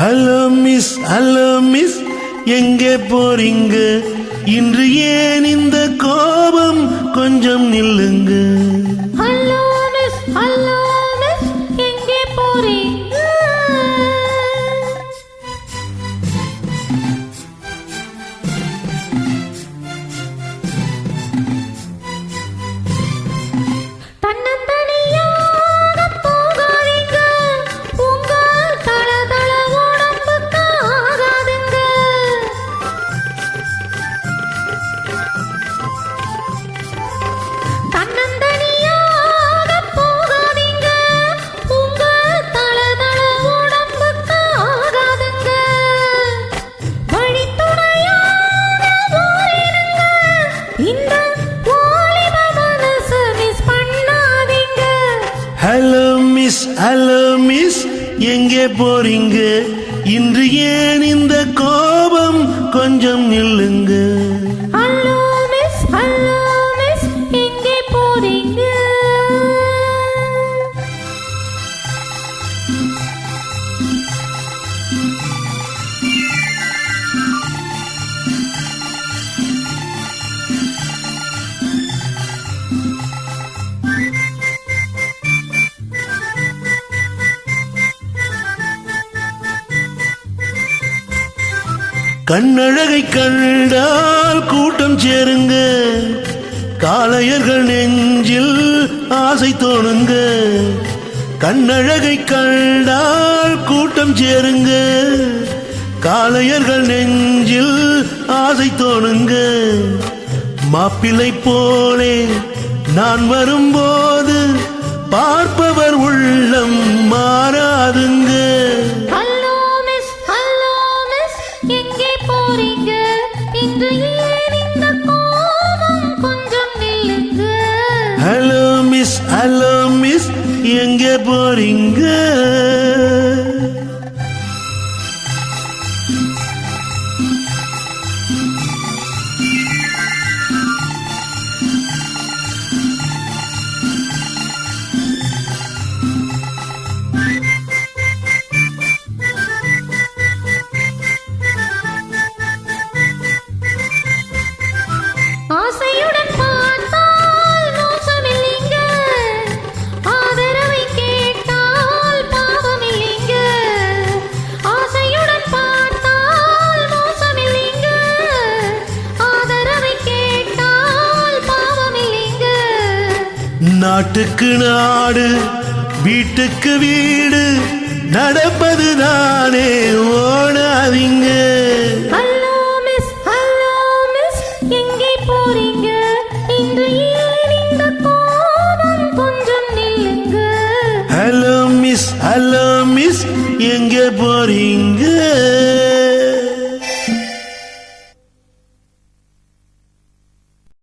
Hello miss எங்கே போறீங்க? இன்று ஏன் இந்த கோபம்? கொஞ்சம் நில்லுங்க. ஹலோ மிஸ் எங்கே போறீங்க? ஹலோ மிஸ் எங்கே போறீங்க? இன்று ஏன் இந்த கோபம்? கொஞ்சம் நில்லுங்க. ஹலோ மிஸ் எங்கே போறீங்க? கண்ணழகை கண்டால் கூட்டம் சேருங்க, காளையர்கள் நெஞ்சில் ஆசை தோணுங்க. கண்ணழகை கண்டால் கூட்டம் சேருங்க, காளையர்கள் நெஞ்சில் ஆசை தோணுங்க. மாப்பிள்ளை போலே நான் வரும்போது பார்ப்பவர் உள்ளம் மாறாதுங்க. ஹலோ மிஸ் எங்கே போறீங்க? ஆசையுடன் பார்த்தால் மோசமில்லைங்க, ஆதரவை கேட்டால் பாவமில்லைங்க. ஆசையுடன் பார்த்தால் மோசமில்லைங்க, ஆதரவை கேட்டால் பாவமில்லைங்க. நாட்டுக்கு நாடு வீட்டுக்கு வீடு நடப்பது தானே, ஓடாதீங்க. ஹலோ மிஸ் எங்கே போறீங்க? இன்று ஏன் இந்த கோபம்? கொஞ்சம் நில்லுங்க. ஹலோ மிஸ் எங்கே போறீங்க?